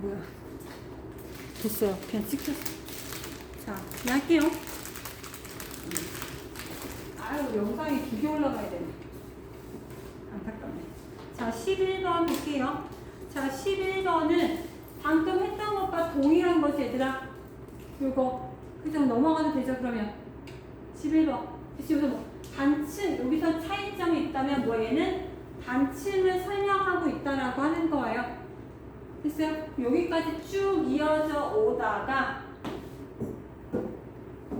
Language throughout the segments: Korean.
뭐야? 됐어요. 그냥 찍혔어. 자, 그냥 할게요. 아유, 영상이 2개 올라가야 되네. 안타깝네. 자, 11번 볼게요. 자, 11번은 방금 했던 것과 동일한 거지, 얘들아. 요거. 그죠? 넘어가도 되죠, 그러면. 11번. 그치, 여기서 뭐, 단층, 여기서 차이점이 있다면 뭐 얘는 단층을 설명하고 있다라고 하는 거예요. 됐어요? 여기까지 쭉 이어져 오다가,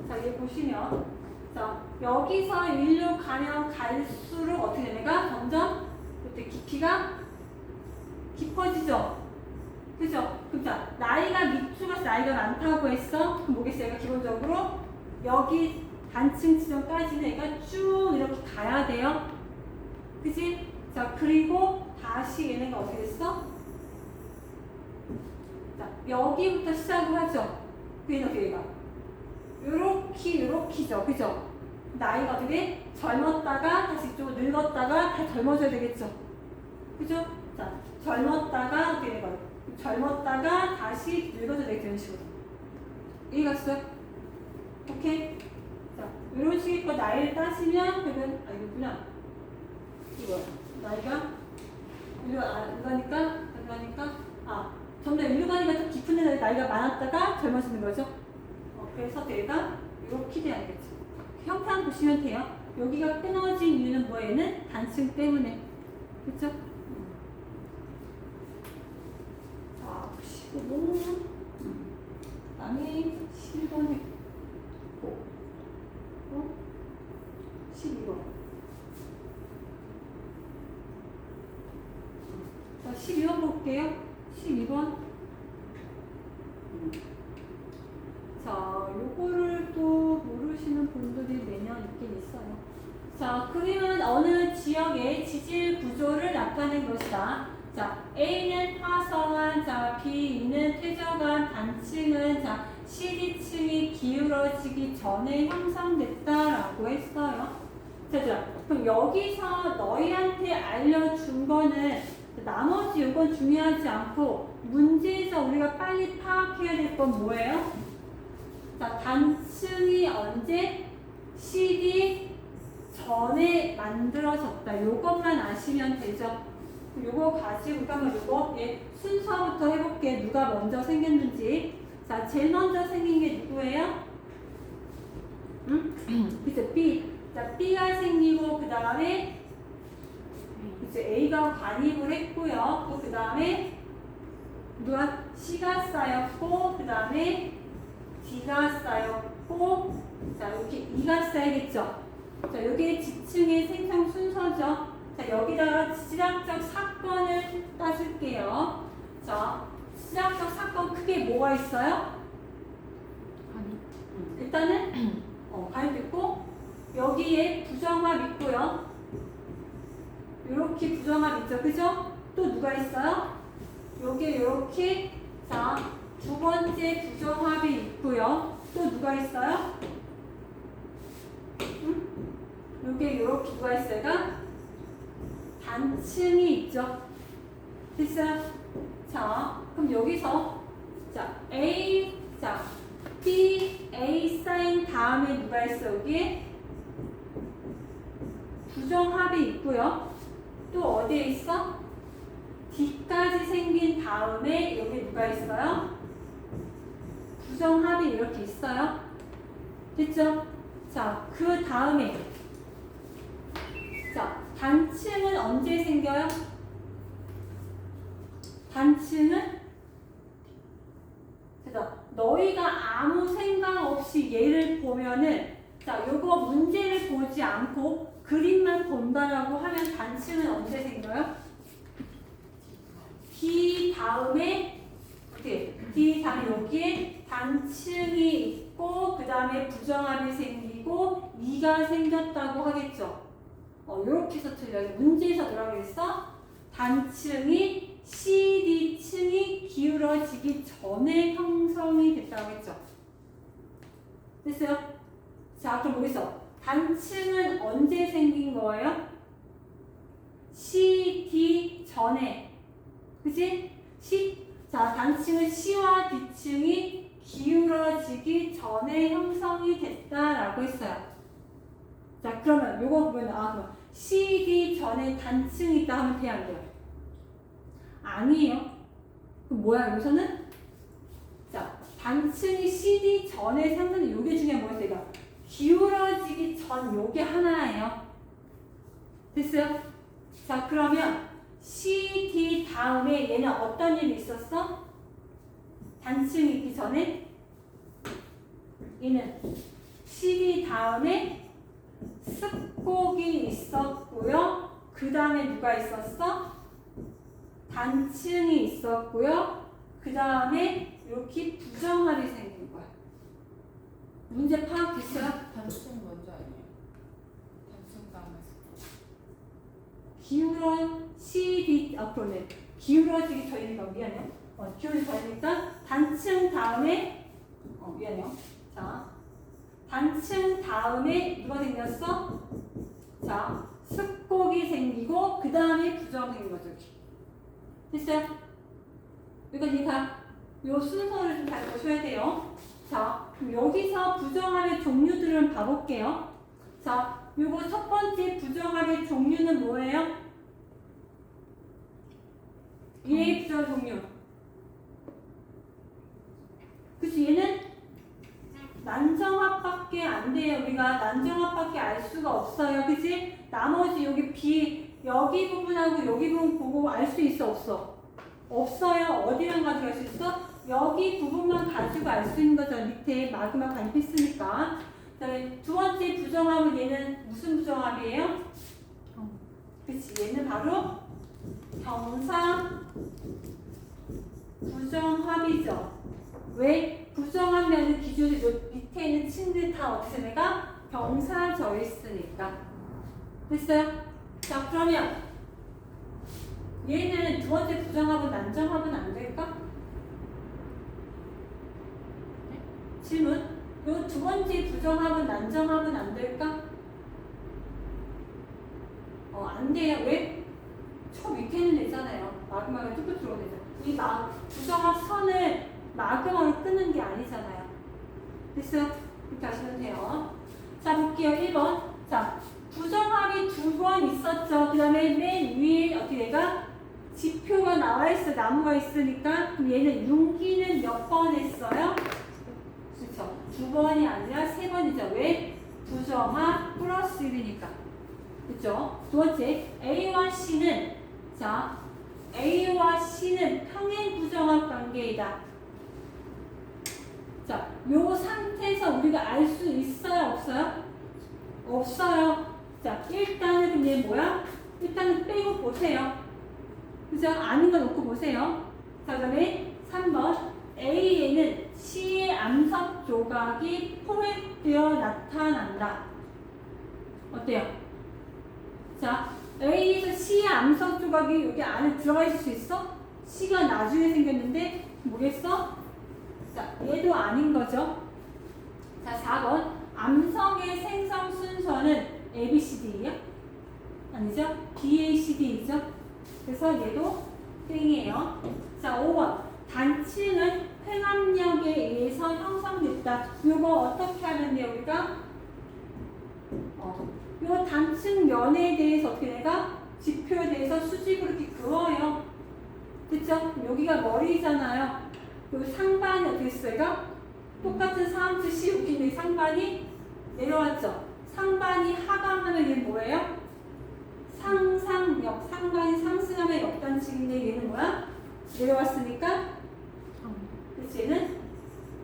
자, 여기 보시면, 자, 여기서 일로 가면 갈수록 어떻게 되는가? 점점 이때 깊이가 깊어지죠? 그죠? 그럼 자, 나이가 밑줄에서 나이가 많다고 했어? 그럼 뭐겠어요? 얘가 기본적으로 여기 단층 지점까지는 얘가 쭉 이렇게 가야 돼요. 그치? 자, 그리고 다시 얘네가 어떻게 됐어? 자, 여기부터 시작을 하죠. 그게 어떻게 가? 요렇게죠. 그죠? 나이가 어떻게 젊었다가 다시 좀 늙었다가 다 젊어져야 되겠죠. 그죠? 자, 젊었다가 어떻게 된 거예요? 젊었다가 다시 늙어져야 되겠죠. 이런 식으로. 이해가 갔어요? 오케이? 자, 이런 식으로 나이를 따시면 그러면 이거구나. 이거 나이가 일로 가니까 점점 일로 가니까 좀 깊은 데 나이가 많았다가 젊어지는 거죠. 그래서 얘가 이렇게 돼야 되겠죠. 형상 보시면 돼요. 여기가 끊어진 이유는 뭐예요? 단층 때문에. 그쵸? 자, 보시고 그 다음에 11번에 12번. 자, 12번 볼게요. 12번. 자, 요거를 또 모르시는 분들이 매년 있긴 있어요. 자, 그림은 어느 지역의 지질 구조를 나타낸 것이다. 자, A는 화성한, 자, B는 퇴적한, 단층은, 자, CD층이 기울어지기 전에 형성됐다라고 했어요. 자, 그럼 여기서 너희한테 알려준 거는 나머지 요건 중요하지 않고 문제에서 우리가 빨리 파악해야 될 건 뭐예요? 자, 단층이 언제 CD 전에 만들어졌다. 요것만 아시면 되죠. 요거 가지고 한번 요거 순서부터 해볼게. 누가 먼저 생겼는지. 자, 제일 먼저 생긴 게 누구예요? 그쵸, B. 자, B가 생기고 그 다음에 이제 A가 관입을 했고요. 또 그 다음에 누가 C가 쌓였고 그 다음에 D가 쌓였고 자, 여기 E가 쌓이겠죠. 자, 여기 지층의 생성 순서죠. 자, 여기다가 지질학적 사건을 따줄게요. 자, 지질학적 사건 크게 뭐가 있어요? 일단은 관입 있고 여기에 부정합 있고요. 요렇게 부정합 있죠. 그죠? 또 누가 있어요? 요게 요렇게 자, 두 번째 부정합이 있고요. 또 누가 있어요? 요게 요렇게 누가 있어요? 단층이 있죠. 됐어요? 자, 그럼 여기서 자, A 자, B, A 쌓인 다음에 누가 있어? 여기에 부정합이 있고요. 또 어디에 있어? D까지 생긴 다음에 여기 누가 있어요? 부정합이 이렇게 있어요. 됐죠? 자, 그 다음에 자, 단층은 언제 생겨요? 단층은 그래서 너희가 아무 생각 없이 얘를 보면은 자, 요거 문제를 보지 않고 그림만 본다라고 하면 단층은 언제 생겨요? D 다음에 D 다음에 여기에 단층이 있고 그 다음에 부정합이 생기고 2가 생겼다고 하겠죠. 이렇게 해서 틀려요. 문제에서 뭐라고 했어? 단층이 CD층이 기울어지기 전에 형성이 됐다고 했죠. 됐어요? 자, 그럼 여기서 단층은 언제 생긴 거예요? CD 전에. 그치? 자, 단층은 C와 D층이 기울어지기 전에 형성이 됐다라고 했어요. 자, 그러면 요거 보면 그럼 CD 전에 단층이 있다 하면 돼야 안 돼요? 아니에요. 그럼 뭐야, 여기서는? 자, 단층이 CD 전에 상승이 요게 중요한 뭐였어요? 이거 기울어지기 전 요게 하나예요. 됐어요? 자, 그러면 CD 다음에 얘는 어떤 일이 있었어? 단층이 있기 전에 얘는 CD 다음에 습곡이 있었고요. 그 다음에 누가 있었어? 단층이 있었고요. 그 다음에 이렇게 부정합이 생긴 거야. 문제 파악됐어요? 단층 먼저 아니에요? 단층 다음에 앞으로는 기울어지기 전이니까 미안해요. 기울어지기 전이니까 단층 다음에 미안해요. 자, 단층 다음에 누가 생겼어? 자, 습곡이 생기고 그 다음에 부정이 생긴 거죠. 됐어요? 그러니까 요 순서를 좀 잘 보셔야 돼요. 자, 그럼 여기서 부정합의 종류들을 봐볼게요. 자, 요거 첫 번째 부정합의 종류는 뭐예요? 얘의 부정 종류. 그치, 얘는 난정합밖에 안 돼요. 우리가 난정합밖에 알 수가 없어요. 그치? 나머지 여기 부분하고 여기 부분 보고 알 수 있어, 없어? 없어요. 어디만 가지고 알 수 있어? 여기 부분만 가지고 알 수 있는 거죠. 밑에 마그마 간pis으니까. 그 다음에 두 번째 부정합은 얘는 무슨 부정합이에요? 그치, 얘는 바로 경사 부정합이죠. 왜? 부정하면 기준이 밑에 있는 층들 다 어떻게 내가 경사져 있으니까. 됐어요? 자, 그러면 얘는 두 번째 부정합은 난정합은 안 될까? 질문. 요 두 번째 부정합은 난정합은 안 될까? 안 돼요. 왜? 저 밑에는 되잖아요. 마그마가 뚝뚝 들어오면 되잖아요. 이 부정합 선을 마그마로 끄는 게 아니잖아요. 됐어요? 이렇게 하시면 돼요. 자, 볼게요. 1번. 자, 부정합이 두 번 있었죠. 그 다음에 맨 위에 어떻게 내가 지표가 나와 있어. 나무가 있으니까. 그럼 얘는 융기는 몇 번 했어요? 그렇죠. 두 번이 아니라 세 번이죠. 왜? 부정합 플러스 1이니까. 그렇죠? 두 번째, A와 C는 자, A와 C는 평행 부정합 관계이다. 자, 요 상태에서 우리가 알 수 있어요, 없어요? 없어요. 자, 일단은 근데 뭐야? 일단은 빼고 보세요. 그죠? 아는 거 놓고 보세요. 자, 그 다음에 3번. A에는 C의 암석 조각이 포획되어 나타난다. 어때요? 자, A에서 C의 암석 조각이 여기 안에 들어가 있을 수 있어? C가 나중에 생겼는데 뭐겠어? 자, 얘도 아닌 거죠. 자, 4번. 암석의 생성 순서는 ABCD예요? 아니죠? BACD이죠? 그래서 얘도 땡이에요. 자, 5번. 단층은 횡압력에 의해서 형성됐다. 이거 어떻게 하면 돼요, 우리가? 요 단층 면에 대해서 어떻게 내가 지표에 대해서 수직으로 이렇게 그어요. 그쵸? 여기가 머리잖아요. 여기 상반이 어떻게 했어요? 똑같은 3주 C 여기 있는 상반이 내려왔죠. 상반이 하강하면 얘는 뭐예요? 상상역. 상반이 상승하면 역단층인데 얘는 뭐야? 내려왔으니까 그치? 얘는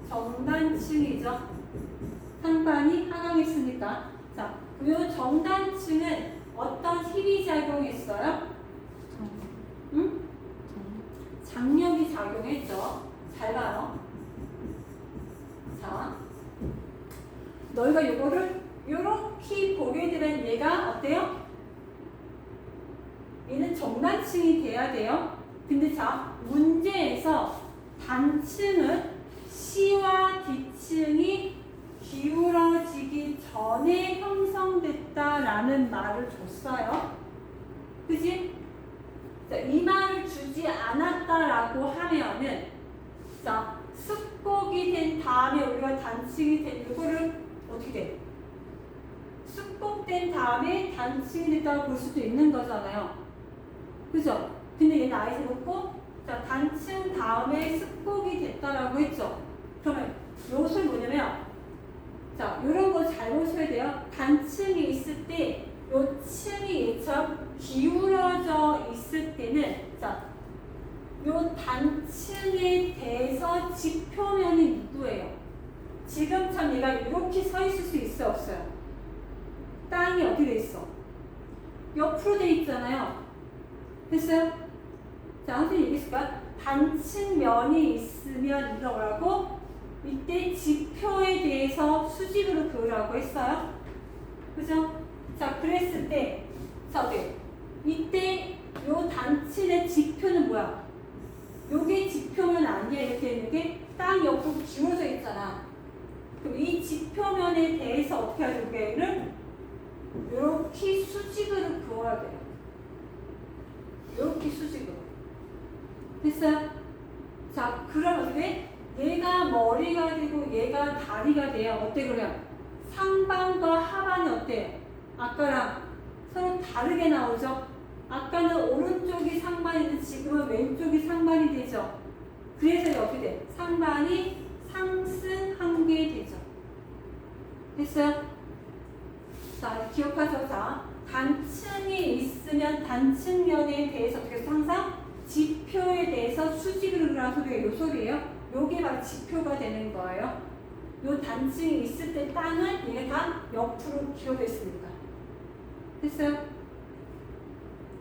정단층이죠. 상반이 하강했으니까. 자, 이 정단층은 어떤 힘이 작용했어요? 응? 장력이 작용했죠. 잘 봐요. 자, 너희가 요거를 요렇게 보게 되면 얘가 어때요? 얘는 정단층이 돼야 돼요. 근데 자, 문제에서 단층은 C와 D층이 기울어지기 전에 형성됐다라는 말을 줬어요. 그치? 자, 이 말을 주지 않았다라고 하면은 자 숙곡이 된 다음에 우리가 단층이 된 이거를 어떻게 돼? 숙곡된 다음에 단층이 됐다고 볼 수도 있는 거잖아요. 그죠? 근데 얘는 아예 놓고 자 단층 다음에 숙곡이 됐다라고 했죠. 그러면 요것을 뭐냐면 자 요런 거 잘 보셔야 돼요. 단층이 있을 때 요 층이 얘처럼 기울어져 있을 때는 자 요 단층에 대해서 지표면이 누구예요? 지금처럼 얘가 이렇게 서 있을 수 있어요? 없어요? 땅이 어떻게 돼 있어? 옆으로 돼 있잖아요. 됐어요? 자, 선생님 얘기했을까? 단층면이 있으면 이거 뭐라고? 이때 지표에 대해서 수직으로 그으라고 했어요. 그죠? 자, 그랬을 때, 자, 어때? 이때 요 단층의 지표는 뭐야? 요게 지표면 아니야. 이렇게 이게 땅 옆으로 기울어져 있잖아. 그럼 이 지표면에 대해서 어떻게 하죠? 얘를 이렇게 수직으로 그어야 돼요. 이렇게 수직으로. 됐어요? 자, 그러면 어떻게? 얘가 머리가 되고 얘가 다리가 돼야 어때 그러면? 상반과 하반이 어때요? 아까랑 서로 다르게 나오죠? 아까는 오른쪽이 상반인데 지금은 왼쪽이 상반이 되죠? 그래서 어떻게 돼? 상반이 상승한 게 되죠. 됐어요? 자, 기억하죠? 자, 단층이 있으면 단층면에 대해서 어떻게 해서 항상 지표에 대해서 수직으로 그라는 소리가 요 소리예요. 요게 바로 지표가 되는 거예요. 요 단층이 있을 때 땅은 얘가 다 옆으로 기울어 있습니다. 됐어요?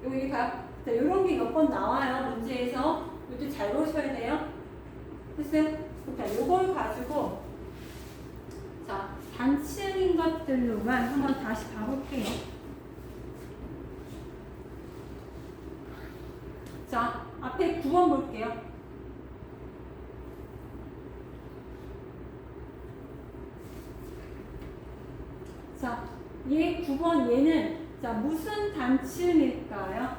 여기 가. 자, 요런 게 몇 번 나와요. 문제에서. 이것도 잘 보셔야 돼요. 됐어요? 자, 요걸 가지고 자, 단층인 것들로만 한번 다시 봐볼게요. 자, 앞에 9번 볼게요. 자, 얘 9번 얘는 자, 무슨 단층일까요?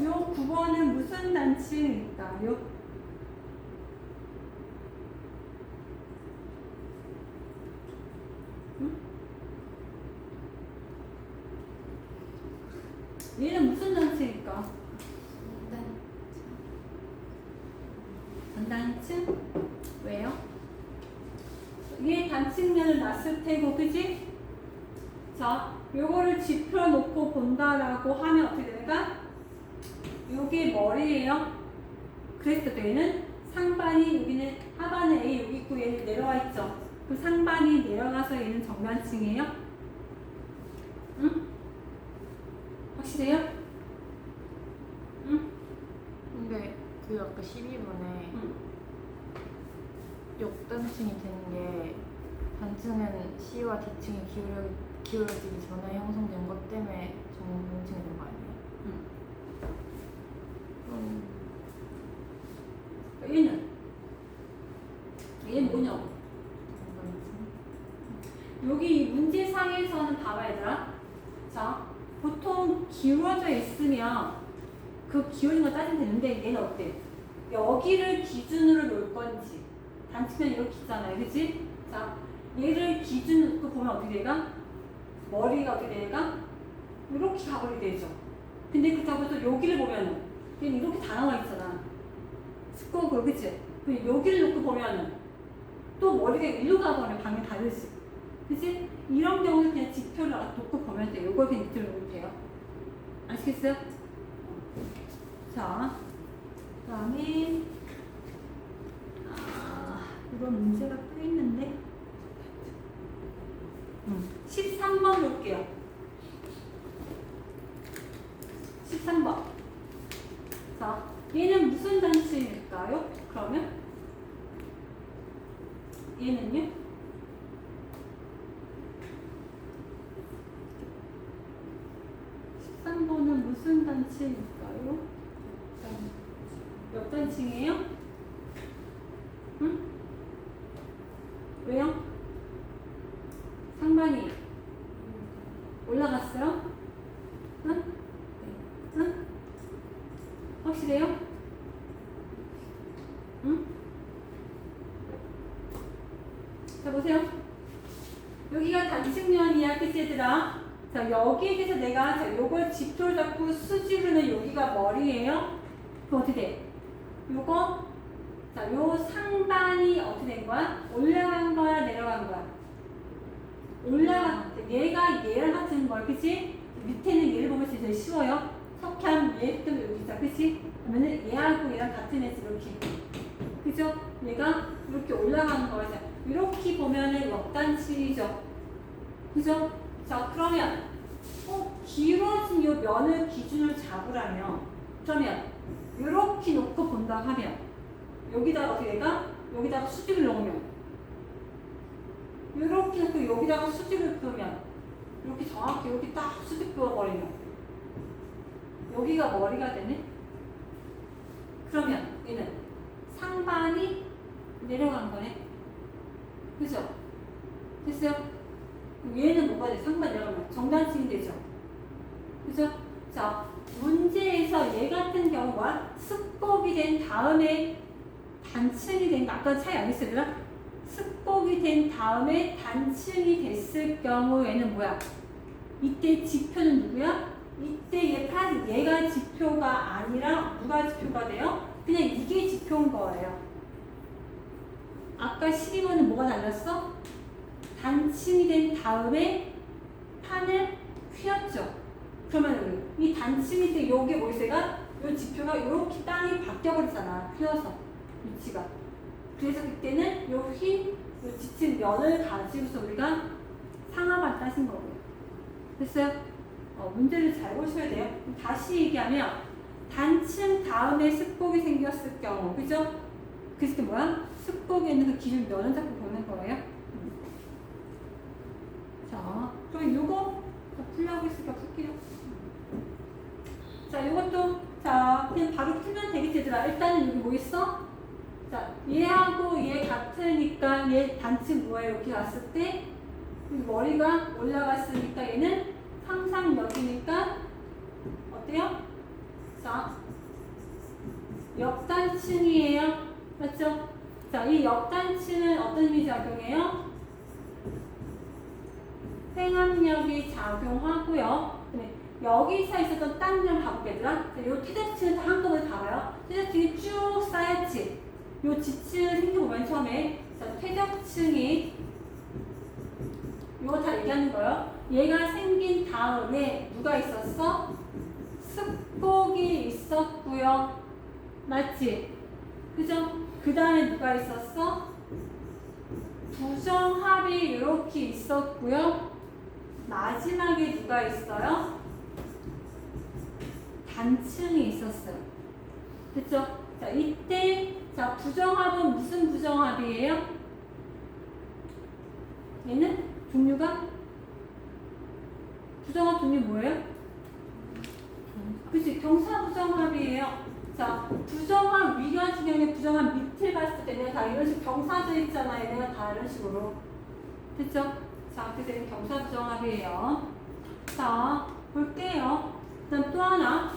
요 9번은 무슨 단층일까요? 응? 얘는 무슨 단층일까? 전단층? 왜요? 얘 단층면을 놨을 테고, 그지? 자, 요거를 지표 놓고 본다라고 하면 어떻게 되는가? 요게 머리예요. 그랬을 때 얘는 상반이 여기는 하반은 A 여기 있고 얘는 내려와 있죠. 그 상반이 내려가서 얘는 정단층이에요. 응? 확실해요? 응? 근데 그 아까 12번에 응. 역단층이 되는 게 단층은 C와 D층이 기울어지기 전에 형성된 것 때문에 정단층이 된 거 아니에요? 응. 음. 얘는 뭐냐고? 여기 문제상에서는 봐봐 얘들아. 자, 보통 기울어져 있으면 그 기울인 거 따지면 되는데 얘는 어때? 여기를 기준으로 놓을 건지 단층면 이렇게 있잖아요. 그치? 자, 얘를 기준으로 보면 어떻게 돼가? 머리가 어떻게 돼가? 이렇게 가버리게 되죠. 근데 그렇다고 해서 여기를 보면은 얘는 이렇게 다 나와 있잖아. 스코어로, 그치? 여기를 놓고 보면은 또 머리가 일로 가버려. 방향 다르지. 그치? 이런 경우는 그냥 지표를 놓고 보면 돼요. 이걸 그냥 밑으로 놓으면 돼요. 아시겠어요? 자, 그 다음에 이런 문제가 또 있는데 13번 볼게요. 13번. 자, 얘는 무슨 단층일까요? 그러면 얘는요? 번은 무슨 단층일까요? 몇 단층이에요? 응? 왜요? 올라갔어요? 응? 응? 확실해요? 응? 자, 보세요. 여기가 단측면이야, 그치, 얘들아? 자, 여기에 대해서 내가, 자, 요걸 지표를 잡고 수직으로는 여기가 머리예요? 그럼 어떻게 돼? 요거, 자, 요 상단이 어떻게 된 거야? 올라간 거야, 내려간 거야? 얘가 얘랑 같은 걸, 그치? 밑에는 얘를 보면 제일 쉬워요. 석현, 얘, 또 여기 있다, 그치? 그러면은 얘하고 얘랑 같은 애지, 이렇게. 그죠? 얘가 이렇게 올라가는 거죠. 이렇게 보면은 역단측이죠. 그죠? 자, 그러면 길어진 요 면을 기준으로 잡으라면, 그러면 이렇게 놓고 본다 하면 여기다가 어떻게 될까? 여기다가 수직을 넣으면 이렇게 놓고 여기다가 수직을 그으면 이렇게 정확히 여기 딱 수직 그어버리면 여기가 머리가 되네? 그러면 얘는 상반이 내려간 거네. 그죠? 됐어요? 그럼 얘는 뭐가 돼? 상반 내려가면 정단층이 되죠? 그죠? 자, 문제에서 얘 같은 경우가 습곡이 된 다음에 단층이 된 거, 아까 차이 안 했어요? 습곡이 된 다음에 단층이 됐을 경우에는 뭐야? 이때 지표는 누구야? 이때 얘가 지표가 아니라 누가 지표가 돼요? 그냥 이게 지표인 거예요. 아까 12번은 뭐가 달랐어? 단층이 된 다음에 판을 휘었죠. 그러면 이 단층이 된 요게 뭐였어요? 요 지표가 이렇게 땅이 바뀌어버렸잖아. 휘어서 위치가. 그래서 그때는 요 짙은 면을 가지고서 우리가 상하만 따신 거고요. 됐어요? 문제를 잘 보셔야 돼요. 다시 얘기하면 단층 다음에 습곡이 생겼을 경우, 그죠? 그래서 그게 뭐야? 습곡에 있는 그 기준 면을 잡고 보는 거예요. 자, 그럼 요거 풀려고 있으니까 풀게요. 자, 요것도 자 그냥 바로 풀면 되겠지, 얘들아. 일단은 여기 뭐 있어? 자, 얘하고 얘 같으니까 얘 단층 뭐야? 이렇게 갔을 때 머리가 올라갔으니까 얘는 상상역이니까 어때요? 자, 역단층이에요. 맞죠? 자, 이 역단층은 어떤 힘이 작용해요? 생압력이 작용하고요. 여기서 있었던 딴 점 봐볼게요, 얘들아. 자, 요 퇴적층을 다 한꺼번에 봐봐요. 퇴적층이 쭉 쌓였지. 요 지층을 생겨보면 처음에 자, 퇴적층이 요거 다 얘기하는 거예요. 얘가 생긴 다음에 누가 있었어? 습곡이 있었고요. 맞지? 그죠? 그 다음에 누가 있었어? 부정합이 이렇게 있었고요. 마지막에 누가 있어요? 단층이 있었어요. 그쵸? 자, 이때 자, 부정합은 무슨 부정합이에요? 얘는 종류가 부정합 종류 뭐예요? 그치, 경사 부정합이에요. 자, 부정합 위 같은 경우에 부정합 밑을 봤을 때 얘네가 다 이런 식으로 경사져 있잖아요. 얘네가 다 이런 식으로. 됐죠? 자, 그래서 얘는 경사 부정합이에요. 자, 볼게요. 그다음 또 하나.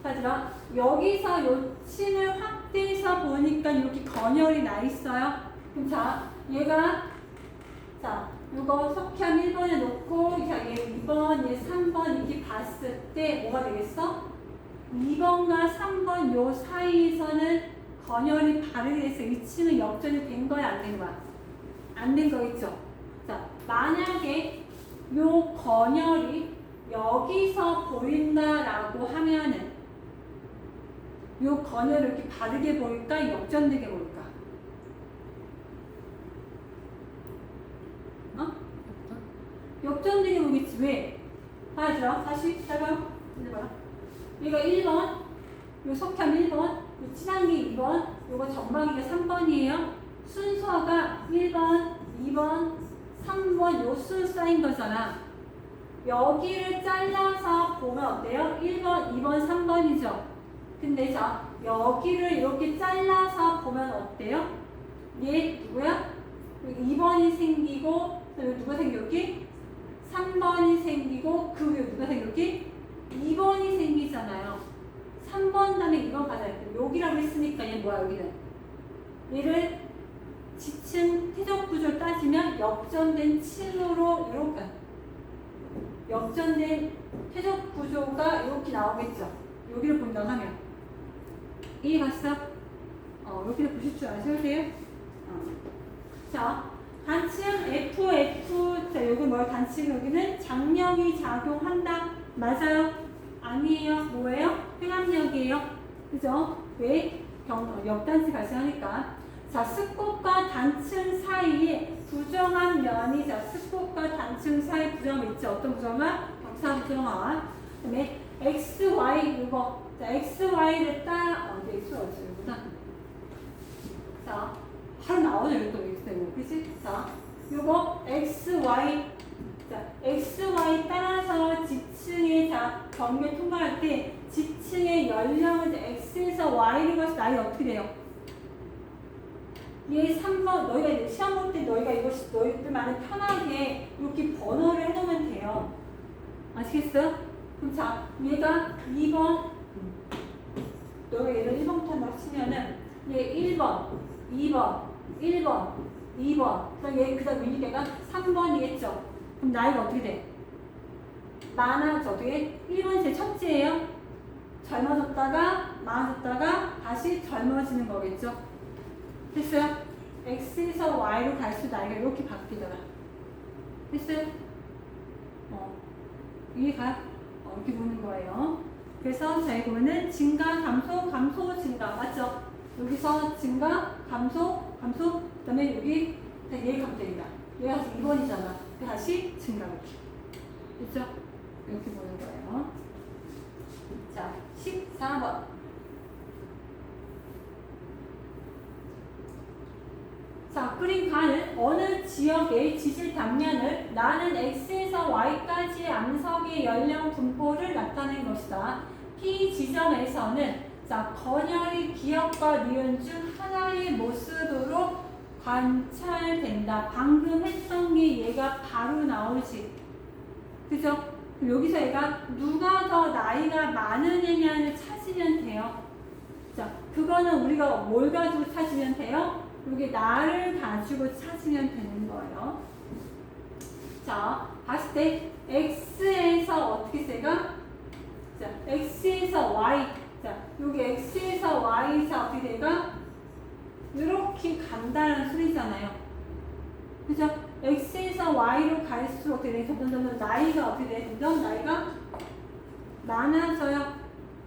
얘들아, 여기서 요 층을 확대해서 보니까 이렇게 건열이 나 있어요. 그럼 자, 얘가 자, 이거 석현 1번에 놓고 자, 얘 2번, 얘 3번 이렇게 봤을 때 뭐가 되겠어? 2번과 3번 요 사이에서는 건열이 바르게 돼서 이 층은 역전이 된 거야, 안 된 거야? 안 된 거 있죠? 자, 만약에 요 건열이 여기서 보인다라고 하면은 요 건열을 이렇게 바르게 보일까? 역전되게 보일까? 역전되게 보겠지. 왜? 봐야죠. 다시 잘봐요. 이제 봐라. 얘가 1번, 요 석현 1번, 요 친한기 2번, 요거 전방위가 3번이에요. 순서가 1번, 2번, 3번 요 순 쌓인 거잖아. 여기를 잘라서 보면 어때요? 1번, 2번, 3번이죠. 근데 자, 여기를 이렇게 잘라서 보면 어때요? 얘 누구야? 여기 2번이 생기고, 여기 누가 생겨? 여기 3번이 생기고 생기고 그 위에 누가 생겼기? 2번이 생기잖아요. 3번 다음에 2번 가자. 여기라고 했으니까 얘 뭐야 여기는? 얘를 지층 태적 구조를 따지면 역전된 층으로 이렇게 역전된 태적 구조가 이렇게 나오겠죠. 여기를 본다고 하면 이해 갔어? 이렇게 보실 줄 아셔야 돼요. 자, 단층 FF, 자, 여기 뭐야? 단층 여기는 장력이 작용한다. 맞아요? 아니에요? 뭐예요? 회감력이에요. 그죠? 왜? 역단층 발생하니까. 자, 스꽃과 단층 사이에 부정한 면이, 자, 스꽃과 단층 사이 부정함 있죠? 어떤 부정함? 격사 부정함. 그 다음에 XY, 이거. 자, XY를 따라, XY가 어디구나. 자, 바로 나오네, 또 X되고. 그치? 자, 요거 XY. 자, XY 따라서 지층의 자, 경계 통과할 때 지층의 연령은 X에서 Y를 가서 나이 어떻게 돼요? 얘 3번, 너희가 이제 시험 볼 때 너희가 이거 너희들만의 편하게 이렇게 번호를 해놓으면 돼요. 아시겠어요? 그럼 자, 얘가 2번, 너희가 얘를 1번부터 한다고 치면은 얘 1번, 2번, 1번, 2번, 그다음 얘 그다음 위에가 3번이겠죠. 그럼 나이가 어떻게 돼? 많아져. 어떻게? 1번이 제 첫째예요. 젊어졌다가 많아졌다가 다시 젊어지는 거겠죠. 됐어요? X에서 Y로 갈수록 나이가 이렇게 바뀌더라. 됐어요? 이해가? 이렇게 보는 거예요. 그래서 자, 이거는 증가, 감소, 감소, 증가. 맞죠? 여기서 증가, 감소, 감소, 그 다음에 여기 얘 감소입니다. 얘가 2번이잖아. 다시 증가 이렇게. 됐죠? 이렇게 보는 거예요. 자, 14번. 자, 그린 가는 어느 지역의 지질 단면을 나는 X에서 Y까지의 암석의 연령 분포를 나타낸 것이다. P 지점에서는 자, 건열의 기억과 니은 중 하나의 모습으로 관찰된다. 방금 했던 게 얘가 바로 나오지. 그죠? 여기서 얘가 누가 더 나이가 많으냐를 찾으면 돼요. 자, 그거는 우리가 뭘 가지고 찾으면 돼요? 여기 나를 가지고 찾으면 되는 거예요. 자, 봤을 때 X에서 어떻게 세가? 자, X에서 Y. 자, 여기 X에서 Y에서 어떻게 돼가? 이렇게 간다는 소리잖아요. 그죠? X에서 Y로 갈수록 어떻게 돼? 점점 나이가 어떻게 돼? 점점 나이가 많아져요.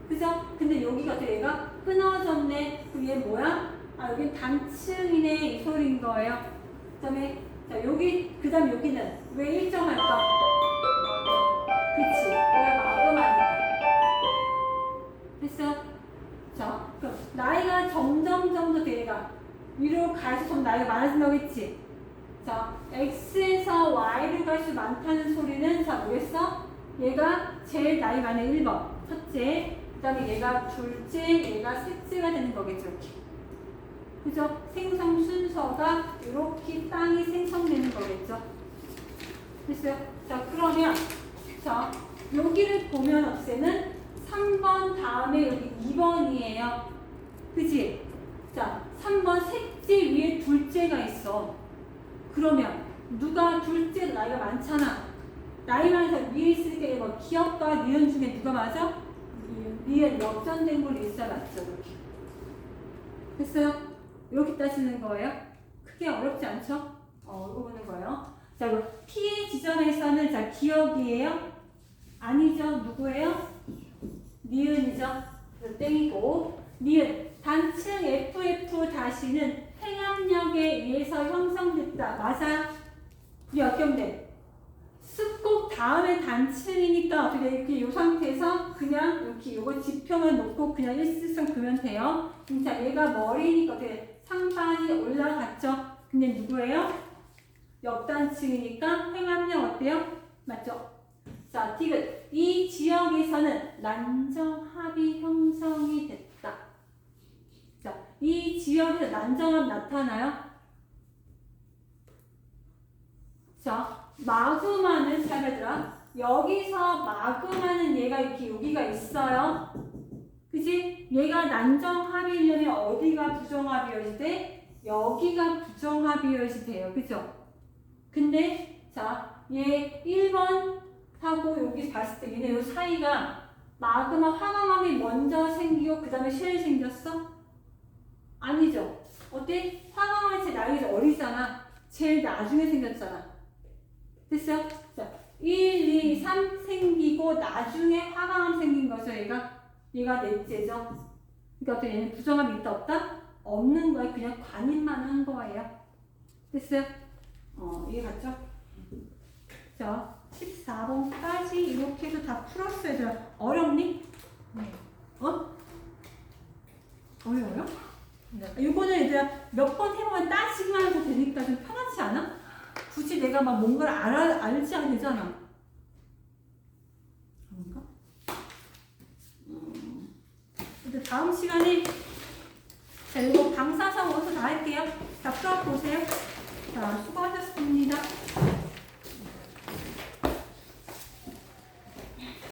그죠? 근데 여기가 어떻게 돼가? 끊어졌네. 그게 뭐야? 여기 단층이네. 이 소리인 거예요. 그 다음에, 자, 여기, 그 다음 여기는 왜 일정할까? 그치. 왜 마감하니까. 됐어? 자, 그럼 나이가 점점 더 내가 위로 갈수록 좀 나이가 많아진다고 했지? 자, X에서 Y를 갈수록 많다는 소리는 자, 뭐겠어? 얘가 제일 나이 많은 1번. 첫째. 그 다음에 얘가 둘째, 얘가 셋째가 되는 거겠죠. 이렇게. 그죠? 생성 순서가 이렇게 땅이 생성되는 거겠죠. 됐어요? 자, 그러면 자, 여기를 보면 없애는 3번 다음에 여기 2번이에요. 그치? 자, 3번 셋째 위에 둘째가 있어. 그러면 누가 둘째 나이가 많잖아. 나이 많아서 위에 있으니까 이거 기억과 니은 중에 누가 맞아? 니은 역전된 걸 일사 맞죠? 이렇게. 됐어요? 이렇게 따지는 거예요. 크게 어렵지 않죠? 이거 보는 거예요. 자, 이거 P의 지점에서는 자, 기억이에요? 아니죠? 누구예요? 니은이죠? 그래서 땡이고. 니은. 단층 FF 다시는 행압력에 의해서 형성됐다. 맞아? 이게 어떻게 돼? 습곡 다음에 단층이니까 어떻게 돼? 이렇게 이 상태에서 그냥 이렇게 요거 지표만 놓고 그냥 일직선 그면 돼요. 자, 얘가 머리니까 어떻게 돼? 상반이 올라갔죠? 근데 누구예요? 역단층이니까 행압력 어때요? 맞죠? 자, 디귿. 이 지역에서는 난정합이 형성이 됐다. 자, 이 지역에서 난정합 나타나요? 자, 마구마는 잘 얘들아. 여기서 마그마는 얘가 이렇게 여기가 있어요. 그치? 얘가 난정합이려면 어디가 부정합이어야지 돼? 여기가 부정합이어야지 돼요. 그죠? 근데 자, 얘 1번 하고 여기 봤을 때 얘네 요 사이가 마그마 화강암이 먼저 생기고 그 다음에 쉘 생겼어? 아니죠. 어때? 화강암이 제일 나이가 어리잖아. 제일 나중에 생겼잖아. 됐어요? 자, 1, 2, 3 생기고 나중에 화강암 생긴 거죠. 얘가 넷째죠. 그러니까 또 얘는 부정함이 있다 없다? 없는 거예요. 그냥 관인만 한 거예요. 됐어요? 이해 갔죠? 자, 14번까지 이렇게 해서 다 풀었어요. 자, 어렵니? 네. 어려워요? 네. 이거는 얘들아 몇 번 해보면 따지기만 해도 되니까 좀 편하지 않아? 굳이 내가 막 뭔가를 알지 않아야 되잖아. 그런가? 근데 다음 시간에 자, 이거 방사선 원서 다 할게요. 자, 풀어보세요. 자, 수고하셨습니다.